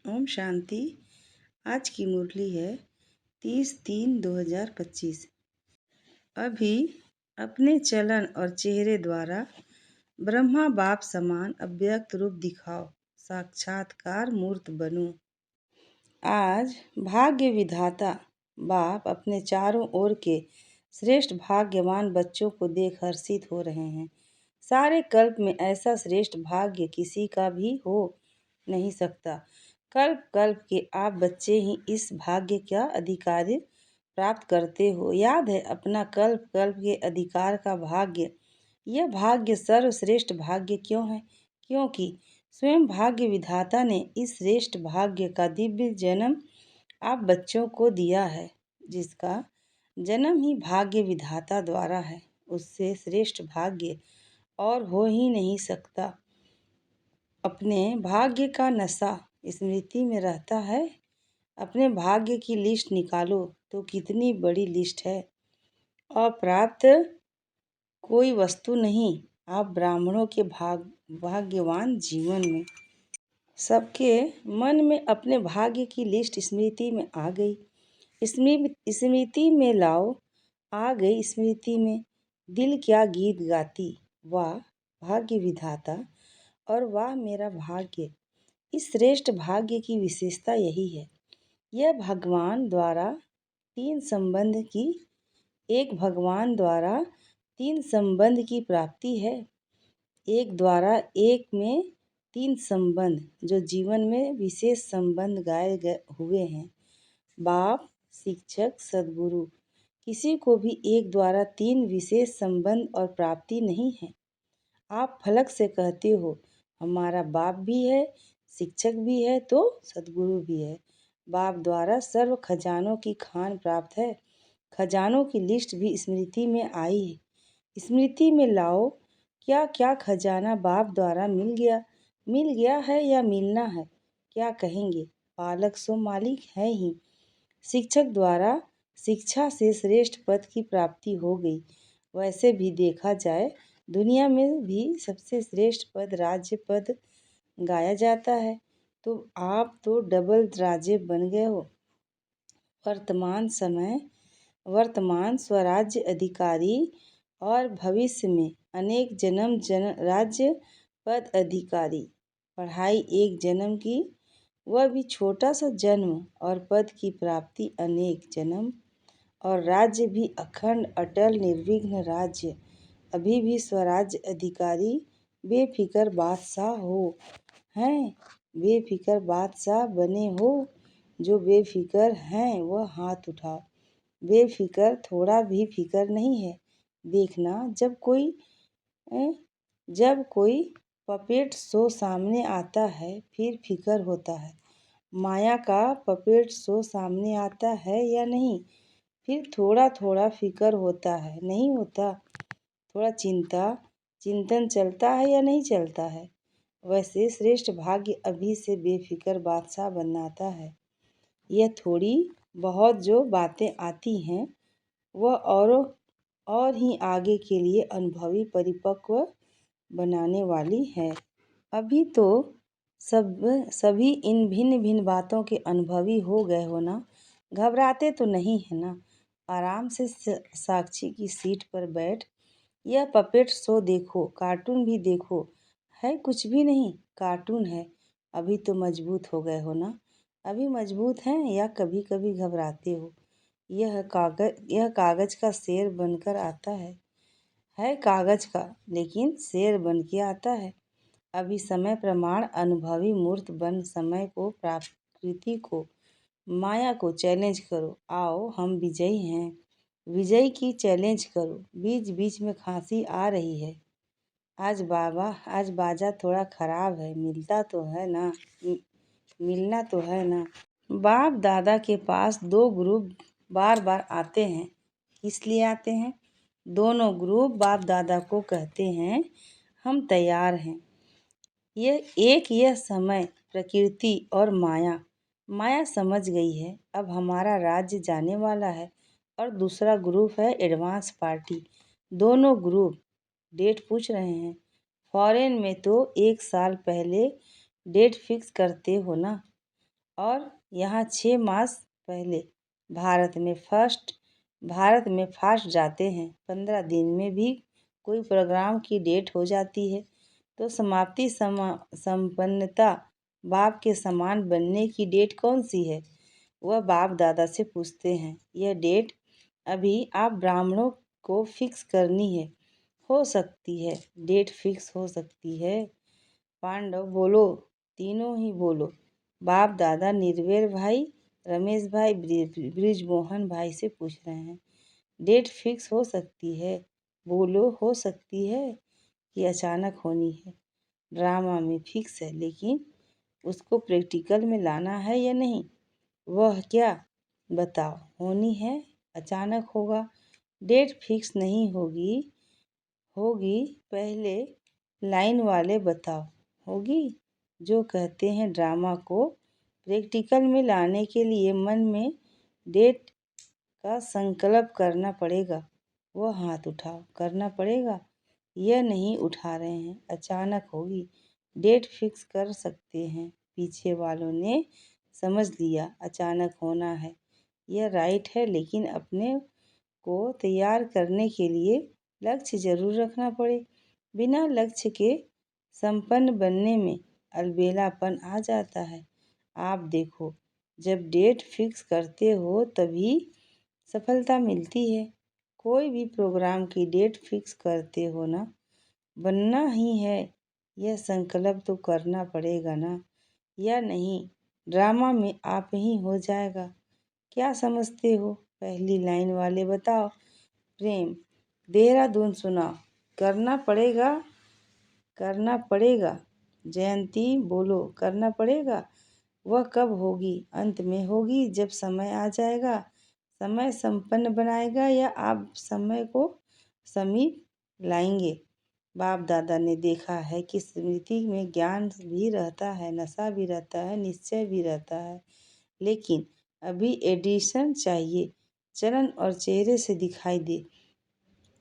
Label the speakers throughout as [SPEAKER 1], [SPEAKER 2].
[SPEAKER 1] ओम शांति। आज की मुरली है 30/3/2025। अभी अपने चलन और चेहरे द्वारा ब्रह्मा बाप समान अव्यक्त रूप दिखाओ, साक्षात्कार मूर्त बनो। आज भाग्य विधाता बाप अपने चारों ओर के श्रेष्ठ भाग्यवान बच्चों को देख हर्षित हो रहे हैं। सारे कल्प में ऐसा श्रेष्ठ भाग्य किसी का भी हो नहीं सकता। कल्प कल्प के आप बच्चे ही इस भाग्य का अधिकार प्राप्त करते हो। याद है अपना कल्प कल्प के अधिकार का भाग्य। यह भाग्य सर्वश्रेष्ठ भाग्य क्यों है? क्योंकि स्वयं भाग्य विधाता ने इस श्रेष्ठ भाग्य का दिव्य जन्म आप बच्चों को दिया है। जिसका जन्म ही भाग्य विधाता द्वारा है, उससे श्रेष्ठ भाग्य और हो ही नहीं सकता। अपने भाग्य का नशा स्मृति में रहता है। अपने भाग्य की लिस्ट निकालो तो कितनी बड़ी लिस्ट है। अप्राप्त कोई वस्तु नहीं। आप ब्राह्मणों के भाग्यवान जीवन में सबके मन में अपने भाग्य की लिस्ट स्मृति में आ गई। स्मृति में लाओ, आ गई स्मृति में। दिल क्या गीत गाती, वाह भाग्य विधाता और वाह मेरा भाग्य। इस श्रेष्ठ भाग्य की विशेषता यही है। यह भगवान द्वारा तीन संबंध की एक भगवान द्वारा तीन संबंध की प्राप्ति है। एक द्वारा एक में तीन संबंध जो जीवन में विशेष संबंध गाए हुए हैं। बाप, शिक्षक, सद्गुरु। किसी को भी एक द्वारा तीन विशेष संबंध और प्राप्ति नहीं है। आप फलक से कहते हो हमारा बाप भी है, शिक्षक भी है तो सद्गुरु भी है। बाप द्वारा सर्व खजानों की खान प्राप्त है। खजानों की लिस्ट भी स्मृति में आई है। स्मृति में लाओ क्या क्या खजाना बाप द्वारा मिल गया है या मिलना है। क्या कहेंगे, पालक सो मालिक है ही। शिक्षक द्वारा शिक्षा से श्रेष्ठ पद की प्राप्ति हो गई। वैसे भी देखा जाए दुनिया में भी सबसे श्रेष्ठ पद राज्य पद गाया जाता है। तो आप तो डबल राज्य बन गए हो। वर्तमान स्वराज्य अधिकारी और भविष्य में अनेक जन्म राज्य पद अधिकारी। पढ़ाई एक जन्म की, वह भी छोटा सा जन्म, और पद की प्राप्ति अनेक जन्म, और राज्य भी अखंड अटल निर्विघ्न राज्य। अभी भी स्वराज्य अधिकारी बेफिक्र बादशाह हो हैं। बेफिक्र बादशाह बने हो। जो बेफिक्र हैं वह हाथ उठाओ। बेफिक्र थोड़ा भी फिक्र नहीं है। देखना जब कोई पपेट शो सामने आता है फिर फिक्र होता है। माया का पपेट शो सामने आता है या नहीं, फिर थोड़ा थोड़ा फिक्र होता है, नहीं होता। थोड़ा चिंतन चलता है या नहीं चलता है। वैसे श्रेष्ठ भाग्य अभी से बेफिक्र बादशाह बनाता है। यह थोड़ी बहुत जो बातें आती हैं वह और ही आगे के लिए अनुभवी परिपक्व बनाने वाली है। अभी तो सभी इन भिन्न भिन्न बातों के अनुभवी हो गए हो ना। घबराते तो नहीं है ना। आराम से साक्षी की सीट पर बैठ यह पपेट शो देखो, कार्टून भी देखो। है कुछ भी नहीं, कार्टून है। अभी तो मजबूत हो गए हो ना। अभी मजबूत हैं या कभी कभी घबराते हो। यह कागज का शेर बनकर आता है कागज का, लेकिन शेर बन के आता है। अभी समय प्रमाण अनुभवी मूर्त बन समय को, प्रकृति को, माया को चैलेंज करो। आओ हम विजयी हैं। विजय की चैलेंज करो। बीच बीच में खांसी आ रही है। आज बाजा थोड़ा खराब है। मिलना तो है ना। बाप दादा के पास दो ग्रुप बार बार आते हैं। किस लिए आते हैं? दोनों ग्रुप बाप दादा को कहते हैं हम तैयार हैं। यह समय प्रकृति और माया समझ गई है। अब हमारा राज्य जाने वाला है। और दूसरा ग्रुप है एडवांस पार्टी। दोनों ग्रुप डेट पूछ रहे हैं। फॉरेन में तो 1 साल पहले डेट फिक्स करते हो ना। और यहाँ 6 मास पहले भारत में फास्ट जाते हैं। 15 दिन में भी कोई प्रोग्राम की डेट हो जाती है तो समाप्ति संपन्नता बाप के समान बनने की डेट कौन सी है? वह बाप दादा से पूछते हैं। यह डेट अभी आप ब्राह्मणों को फिक्स करनी है। हो सकती है डेट फिक्स हो सकती है। पांडव बोलो, तीनों ही बोलो। बाप दादा निर्वेर भाई, रमेश भाई, ब्रिजमोहन भाई से पूछ रहे हैं। डेट फिक्स हो सकती है। बोलो, हो सकती है कि अचानक होनी है। ड्रामा में फिक्स है लेकिन उसको प्रैक्टिकल में लाना है या नहीं? वह क्या? बताओ। होनी है, अचानक होगा। डेट फिक्स नहीं होगी। होगी, पहले लाइन वाले बताओ। होगी? जो कहते हैं ड्रामा को प्रैक्टिकल में लाने के लिए मन में डेट का संकल्प करना पड़ेगा। वह हाथ उठाओ। करना पड़ेगा? यह नहीं उठा रहे हैं। अचानक होगी। डेट फिक्स कर सकते हैं। पीछे वालों ने समझ लिया अचानक होना है। यह राइट है लेकिन अपने को तैयार करने के लिए लक्ष्य जरूर रखना पड़े। बिना लक्ष्य के संपन्न बनने में अलबेलापन आ जाता है। आप देखो, जब डेट फिक्स करते हो तभी सफलता मिलती है। कोई भी प्रोग्राम की डेट फिक्स करते हो ना, बनना ही है, यह संकल्प तो करना पड़ेगा ना, या नहीं ड्रामा में आप ही हो जाएगा। क्या समझते हो? पहली लाइन वाले बताओ। प्रेम, देहरादून सुनाओ। करना पड़ेगा। करना पड़ेगा। जयंती बोलो, करना पड़ेगा। वह कब होगी? अंत में होगी, जब समय आ जाएगा। समय संपन्न बनाएगा या आप समय को समीप लाएंगे? बाप दादा ने देखा है कि स्मृति में ज्ञान भी रहता है, नशा भी रहता है, निश्चय भी रहता है, लेकिन अभी एडिशन चाहिए। चलन और चेहरे से दिखाई दे।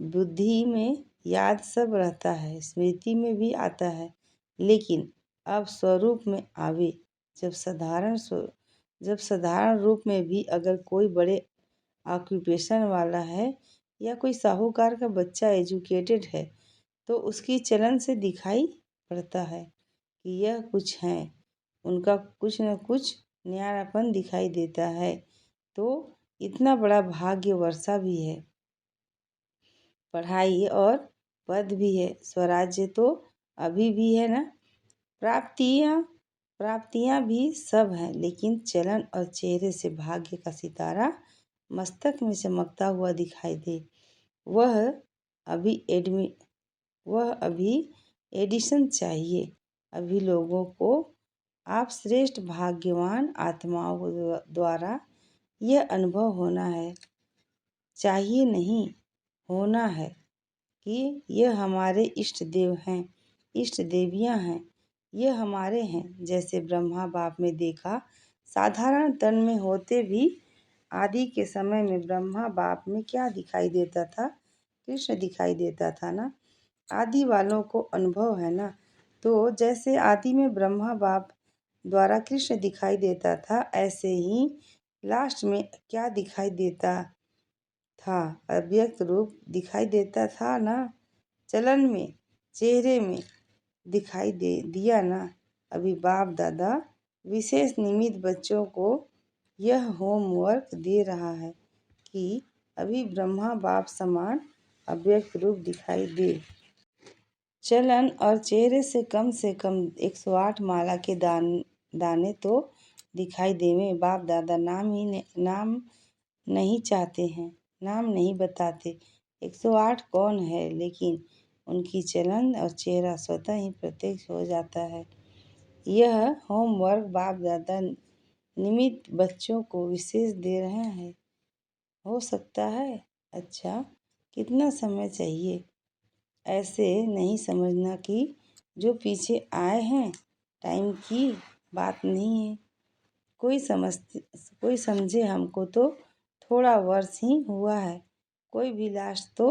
[SPEAKER 1] बुद्धि में याद सब रहता है, स्मृति में भी आता है, लेकिन अब स्वरूप में आवे। जब साधारण रूप में भी अगर कोई बड़े ऑक्यूपेशन वाला है या कोई साहूकार का बच्चा एजुकेटेड है तो उसकी चलन से दिखाई पड़ता है कि यह कुछ है। उनका कुछ न कुछ न्यारापन दिखाई देता है। तो इतना बड़ा भाग्य वर्षा भी है, पढ़ाई और पद भी है, स्वराज्य तो अभी भी है ना, प्राप्तियां भी सब हैं, लेकिन चलन और चेहरे से भाग्य का सितारा मस्तक में चमकता हुआ दिखाई दे। वह अभी एडमि वह अभी एडिशन चाहिए। अभी लोगों को आप श्रेष्ठ भाग्यवान आत्माओं द्वारा यह अनुभव होना है, चाहिए नहीं, होना है कि यह हमारे इष्ट देव हैं, इष्ट देवियां हैं, यह हमारे हैं। जैसे ब्रह्मा बाप में देखा, साधारण तन में होते भी आदि के समय में ब्रह्मा बाप में क्या दिखाई देता था? कृष्ण दिखाई देता था ना। आदि वालों को अनुभव है ना। तो जैसे आदि में ब्रह्मा बाप द्वारा कृष्ण दिखाई देता था, ऐसे ही लास्ट में क्या दिखाई देता था? अव्यक्त रूप दिखाई देता था ना। चलन में, चेहरे में दिखाई दिया ना। अभी बाप दादा विशेष निमित्त बच्चों को यह होमवर्क दे रहा है कि अभी ब्रह्मा बाप समान अव्यक्त रूप दिखाई दे। चलन और चेहरे से कम 108 माला के दाने तो दिखाई देवे। बाप दादा नाम नहीं चाहते हैं, नाम नहीं बताते। 108 कौन है, लेकिन उनकी चलन और चेहरा स्वतः ही प्रत्यक्ष हो जाता है। यह होमवर्क बाप दादा निमित्त बच्चों को विशेष दे रहे हैं। हो सकता है। अच्छा, कितना समय चाहिए? ऐसे नहीं समझना कि जो पीछे आए हैं टाइम की बात नहीं है। कोई समझे हमको तो थोड़ा वर्ष ही हुआ है। कोई भी लास्ट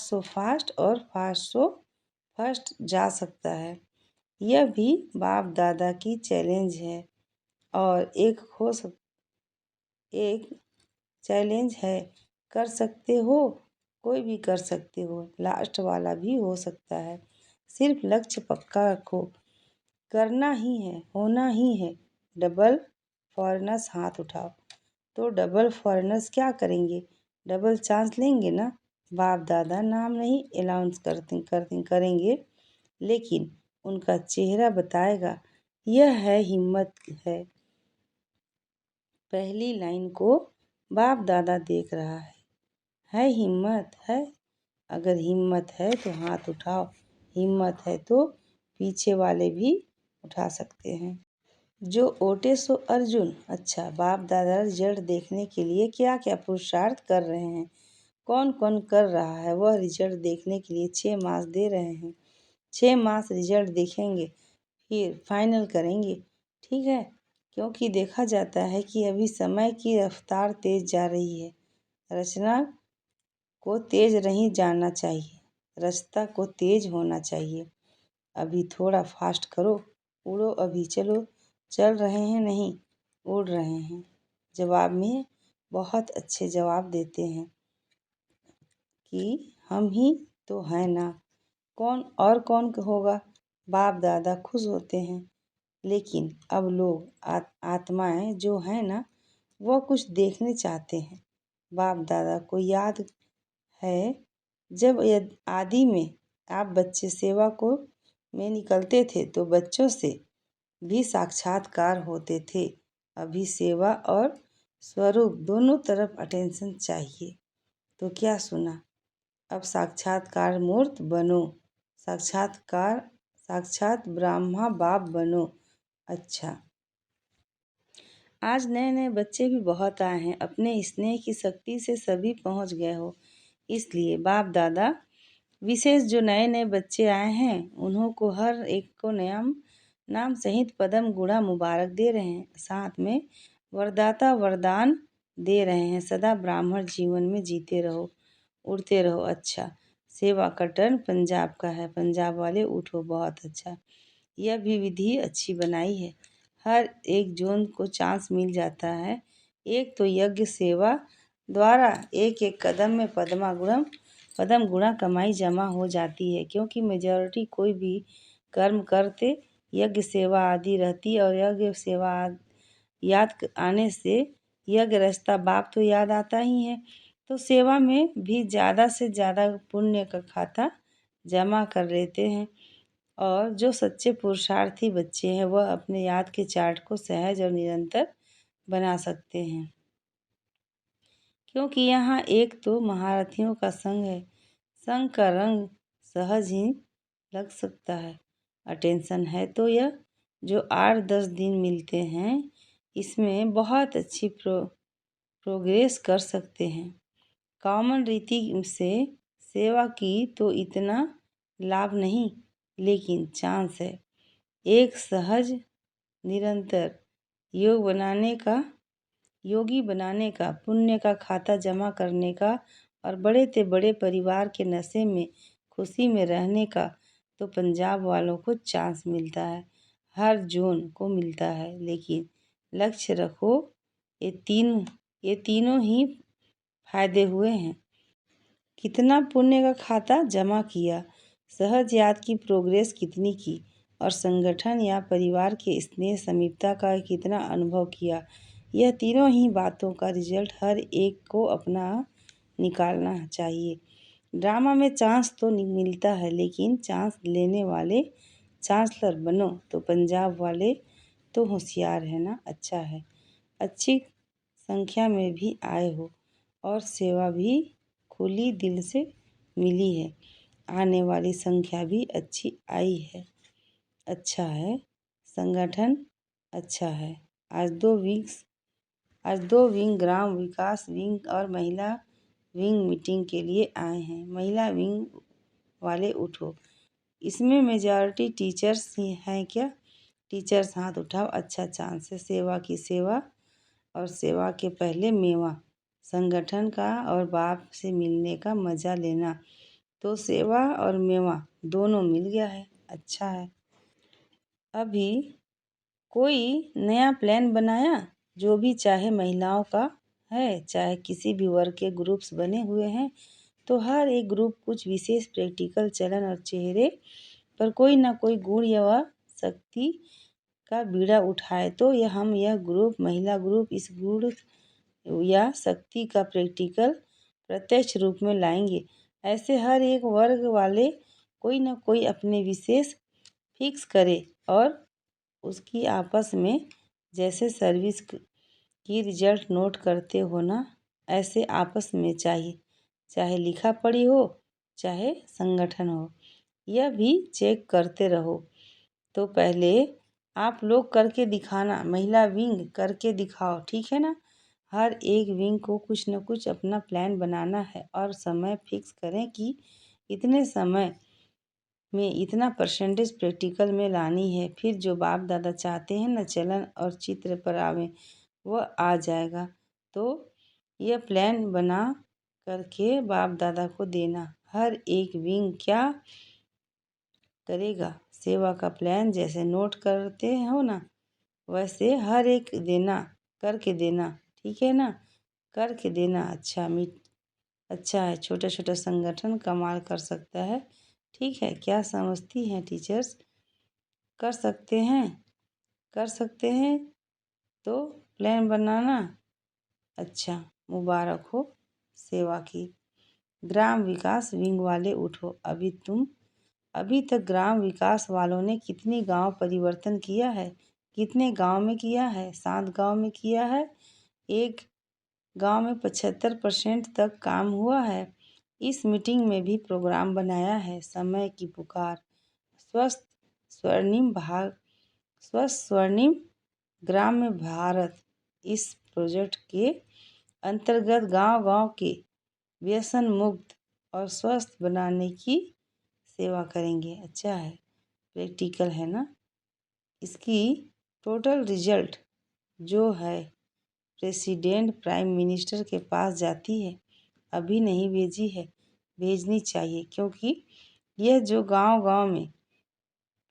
[SPEAKER 1] सो फास्ट और फास्ट सो फर्स्ट जा सकता है। यह भी बाप दादा की चैलेंज है और एक चैलेंज है, कर सकते हो, कोई भी कर सकते हो, लास्ट वाला भी हो सकता है। सिर्फ लक्ष्य पक्का रखो, करना ही है, होना ही है। डबल फॉरेनर्स हाथ उठाओ। तो डबल फॉरेनर्स क्या करेंगे? डबल चांस लेंगे ना। बाप दादा नाम नहीं अनाउंस करेंगे, लेकिन उनका चेहरा बताएगा यह है हिम्मत है। पहली लाइन को बाप दादा देख रहा है हिम्मत है। अगर हिम्मत है तो हाथ उठाओ, हिम्मत है तो पीछे वाले भी उठा सकते हैं। जो ओटे सो अर्जुन। अच्छा, बाप दादा रिजल्ट देखने के लिए क्या क्या पुरुषार्थ कर रहे हैं, कौन कौन कर रहा है, वह रिजल्ट देखने के लिए 6 मास दे रहे हैं। 6 मास रिजल्ट देखेंगे, फिर फाइनल करेंगे। ठीक है, क्योंकि देखा जाता है कि अभी समय की रफ्तार तेज जा रही है। रचना को तेज नहीं जाना चाहिए, रास्ता को तेज होना चाहिए। अभी थोड़ा फास्ट करो, उड़ो अभी, चलो, चल रहे हैं नहीं, उड़ रहे हैं। जवाब में बहुत अच्छे जवाब देते हैं कि हम ही तो हैं ना, कौन होगा। बाप दादा खुश होते हैं, लेकिन अब लोग आत्माएं जो हैं ना, वह कुछ देखने चाहते हैं। बाप दादा को याद है जब आदि में आप बच्चे सेवा को में निकलते थे तो बच्चों से भी साक्षात्कार होते थे। अभी सेवा और स्वरूप दोनों तरफ अटेंशन चाहिए। तो क्या सुना? अब साक्षात्कार मूर्त बनो, साक्षात ब्रह्मा बाप बनो। अच्छा, आज नए नए बच्चे भी बहुत आए हैं, अपने स्नेह की शक्ति से सभी पहुंच गए हो, इसलिए बाप दादा विशेष जो नए नए बच्चे आए हैं उन्हों को हर एक को नाम सहित पदम गुणा मुबारक दे रहे हैं। साथ में वरदाता वरदान दे रहे हैं, सदा ब्राह्मण जीवन में जीते रहो, उड़ते रहो। अच्छा, सेवा का टर्न पंजाब का है, पंजाब वाले उठो, बहुत अच्छा। यह भी विधि अच्छी बनाई है, हर एक जोन को चांस मिल जाता है। एक तो यज्ञ सेवा द्वारा एक एक कदम में पदम गुणा कमाई जमा हो जाती है, क्योंकि मेजॉरिटी कोई भी कर्म करते यज्ञ सेवा आदि रहती, और यज्ञ सेवा याद आने से यज्ञ रास्ता बाप तो याद आता ही है, तो सेवा में भी ज़्यादा से ज़्यादा पुण्य का खाता जमा कर लेते हैं। और जो सच्चे पुरुषार्थी बच्चे हैं वह अपने याद के चार्ट को सहज और निरंतर बना सकते हैं, क्योंकि यहाँ एक तो महारथियों का संग है। संग का रंग सहज ही लग सकता है। अटेंशन है तो यह जो 8-10 दिन मिलते हैं इसमें बहुत अच्छी प्रोग्रेस कर सकते हैं। कॉमन रीति से सेवा की तो इतना लाभ नहीं, लेकिन चांस है एक सहज निरंतर योगी बनाने का, पुण्य का खाता जमा करने का, और बड़े से बड़े परिवार के नशे में खुशी में रहने का। तो पंजाब वालों को चांस मिलता है, हर जोन को मिलता है, लेकिन लक्ष्य रखो। ये तीनों ही फायदे हुए हैं। कितना पुण्य का खाता जमा किया, सहज याद की प्रोग्रेस कितनी की, और संगठन या परिवार के स्नेह समीपता का कितना अनुभव किया। यह तीनों ही बातों का रिजल्ट हर एक को अपना निकालना चाहिए। ड्रामा में चांस तो मिलता है, लेकिन चांस लेने वाले चांसलर बनो। तो पंजाब वाले तो होशियार है ना, अच्छा है, अच्छी संख्या में भी आए हो, और सेवा भी खुली दिल से मिली है। आने वाली संख्या भी अच्छी आई है, अच्छा है। संगठन अच्छा है। आज दो विंग, ग्राम विकास विंग और महिला विंग मीटिंग के लिए आए हैं। महिला विंग वाले उठो, इसमें मेजॉरिटी टीचर्स ही हैं क्या? टीचर्स हाथ उठाओ, अच्छा चांस है। सेवा की सेवा, और सेवा के पहले मेवा, संगठन का और बाप से मिलने का मज़ा लेना। तो सेवा और मेवा दोनों मिल गया है, अच्छा है। अभी कोई नया प्लान बनाया जो भी, चाहे महिलाओं का है चाहे किसी भी वर्ग के ग्रुप्स बने हुए हैं, तो हर एक ग्रुप कुछ विशेष प्रैक्टिकल चलन और चेहरे पर कोई ना कोई गुण या शक्ति का बीड़ा उठाए। तो यह ग्रुप महिला ग्रुप इस गुण या शक्ति का प्रैक्टिकल प्रत्यक्ष रूप में लाएंगे। ऐसे हर एक वर्ग वाले कोई ना कोई अपने विशेष फिक्स करे और उसकी आपस में जैसे सर्विस की रिजल्ट नोट करते हो ना, ऐसे आपस में चाहिए, चाहे लिखा पढ़ी हो चाहे संगठन हो, यह भी चेक करते रहो। तो पहले आप लोग करके दिखाना, महिला विंग करके दिखाओ, ठीक है ना। हर एक विंग को कुछ न कुछ अपना प्लान बनाना है और समय फिक्स करें कि इतने समय में इतना परसेंटेज प्रैक्टिकल में लानी है। फिर जो बाप दादा चाहते हैं ना चलन और चित्र पर आवे, वह आ जाएगा। तो यह प्लान बना करके बाप दादा को देना। हर एक विंग क्या करेगा, सेवा का प्लान जैसे नोट करते हो ना, वैसे हर एक देना, करके देना, ठीक है ना, करके देना। अच्छा है, छोटा छोटा संगठन कमाल कर सकता है, ठीक है। क्या समझती हैं टीचर्स? कर सकते हैं, कर सकते हैं तो प्लान बनाना। अच्छा, मुबारक हो सेवा की। ग्राम विकास विंग वाले उठो, अभी तक ग्राम विकास वालों ने कितनी गांव परिवर्तन किया है? कितने गांव में किया है? 7 गांव में किया है। एक गांव में 75% तक काम हुआ है। इस मीटिंग में भी प्रोग्राम बनाया है, समय की पुकार, स्वस्थ स्वर्णिम ग्राम में भारत। इस प्रोजेक्ट के अंतर्गत गांव-गांव के व्यसन मुक्त और स्वस्थ बनाने की सेवा करेंगे। अच्छा है, प्रैक्टिकल है ना। इसकी टोटल रिजल्ट जो है प्रेसिडेंट प्राइम मिनिस्टर के पास जाती है। अभी नहीं भेजी है, भेजनी चाहिए, क्योंकि यह जो गांव-गांव में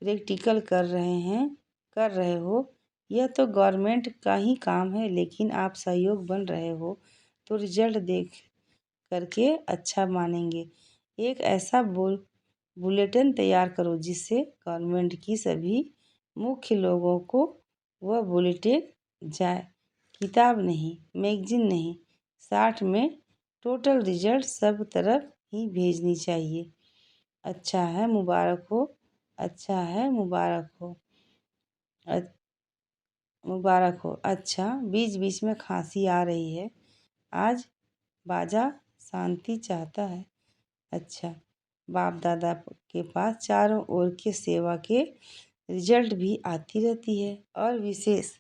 [SPEAKER 1] प्रैक्टिकल कर रहे हो, यह तो गवर्नमेंट का ही काम है, लेकिन आप सहयोग बन रहे हो तो रिजल्ट देख करके अच्छा मानेंगे। एक ऐसा बुलेटिन तैयार करो जिससे गवर्नमेंट की सभी मुख्य लोगों को वह बुलेटिन जाए। किताब नहीं, मैगजीन नहीं, 60 में टोटल रिजल्ट सब तरफ ही भेजनी चाहिए। अच्छा है, मुबारक हो। अच्छा है, मुबारक हो। मुबारक हो। अच्छा, बीच बीच में खांसी आ रही है, आज बाजा शांति चाहता है। अच्छा, बाप दादा के पास चारों ओर के सेवा के रिजल्ट भी आती रहती है, और विशेष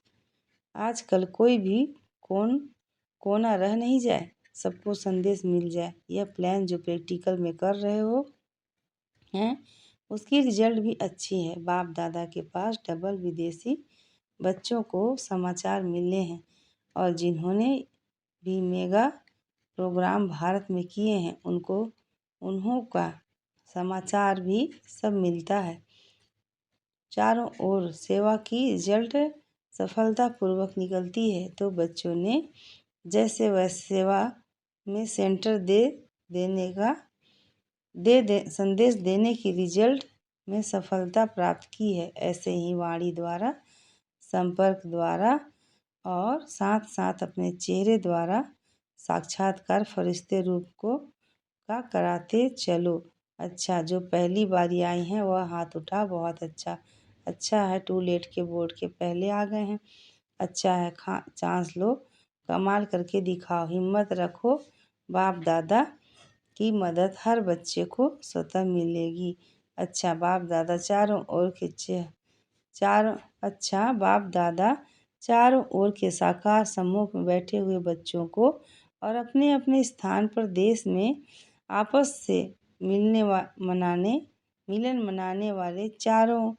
[SPEAKER 1] आजकल कोई भी कोना रह नहीं जाए, सबको संदेश मिल जाए। यह प्लान जो प्रैक्टिकल में कर रहे हो हैं, उसकी रिजल्ट भी अच्छी है। बाप दादा के पास डबल विदेशी बच्चों को समाचार मिले हैं, और जिन्होंने भी मेगा प्रोग्राम भारत में किए हैं उन्हों का समाचार भी सब मिलता है। चारों ओर सेवा की रिजल्ट सफलतापूर्वक निकलती है, तो बच्चों ने जैसे वह सेवा में सेंटर संदेश देने की रिजल्ट में सफलता प्राप्त की है, ऐसे ही वाणी द्वारा, संपर्क द्वारा और साथ साथ अपने चेहरे द्वारा साक्षात्कार फरिश्ते रूप का कराते चलो। अच्छा, जो पहली बारी आई हैं वह हाथ उठा, बहुत अच्छा। अच्छा है, टू लेट के बोर्ड के पहले आ गए हैं। अच्छा है, चांस लो, कमाल करके दिखाओ, हिम्मत रखो। बाप दादा की मदद हर बच्चे को स्वतः मिलेगी। अच्छा, बाप दादा चारों ओर के अच्छा, बाप दादा चारों ओर के साकार समूह में बैठे हुए बच्चों को और अपने अपने स्थान पर देश में आपस से मिलन मनाने वाले चारों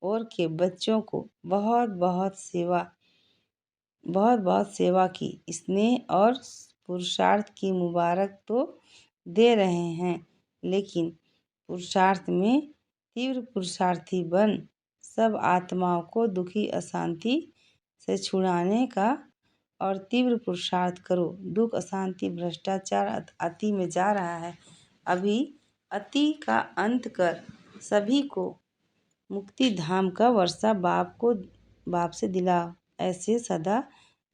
[SPEAKER 1] ओर के बच्चों को बहुत बहुत सेवा की, स्नेह और पुरुषार्थ की मुबारक तो दे रहे हैं, लेकिन पुरुषार्थ में तीव्र पुरुषार्थी बन सब आत्माओं को दुखी अशांति से छुड़ाने का और तीव्र पुरुषार्थ करो। दुख, अशांति, भ्रष्टाचार अति में जा रहा है। अभी अति का अंत कर सभी को मुक्ति धाम का वर्षा बाप से दिलाओ। ऐसे सदा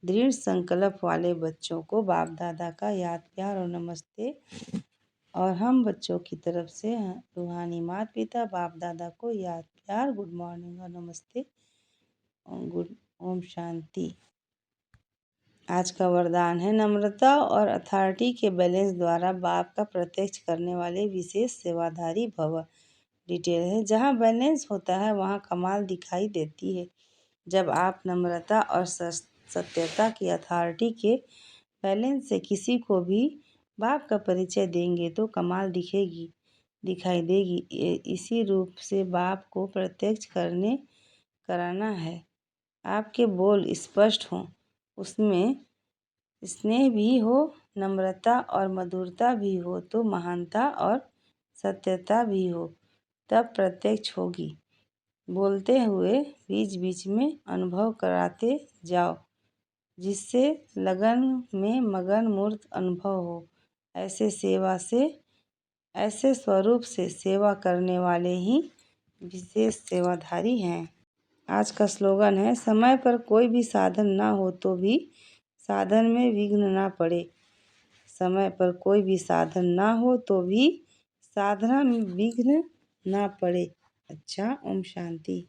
[SPEAKER 1] दृढ़ संकल्प वाले बच्चों को बाप दादा का याद, प्यार और नमस्ते। और हम बच्चों की तरफ से रूहानी माता पिता बाप दादा को याद, प्यार, गुड मॉर्निंग और नमस्ते। ओम शांति। आज का वरदान है नम्रता और अथॉरिटी के बैलेंस द्वारा बाप का प्रत्यक्ष करने वाले विशेष सेवाधारी भव। डिटेल है, जहाँ बैलेंस होता है वहाँ कमाल दिखाई देती है। जब आप नम्रता और सत्यता की अथॉरिटी के बैलेंस से किसी को भी बाप का परिचय देंगे तो कमाल दिखाई देगी। इसी रूप से बाप को प्रत्यक्ष कराना है। आपके बोल स्पष्ट हों, उसमें स्नेह भी हो, नम्रता और मधुरता भी हो, तो महानता और सत्यता भी हो, तब प्रत्यक्ष होगी। बोलते हुए बीच बीच में अनुभव कराते जाओ, जिससे लगन में मगन मूर्त अनुभव हो। ऐसे स्वरूप से सेवा करने वाले ही विशेष सेवाधारी हैं। आज का स्लोगन है, समय पर कोई भी साधन ना हो तो भी साधन में विघ्न ना पड़े। समय पर कोई भी साधन ना हो तो भी साधना में विघ्न ना पड़े। अच्छा, ओम शांति।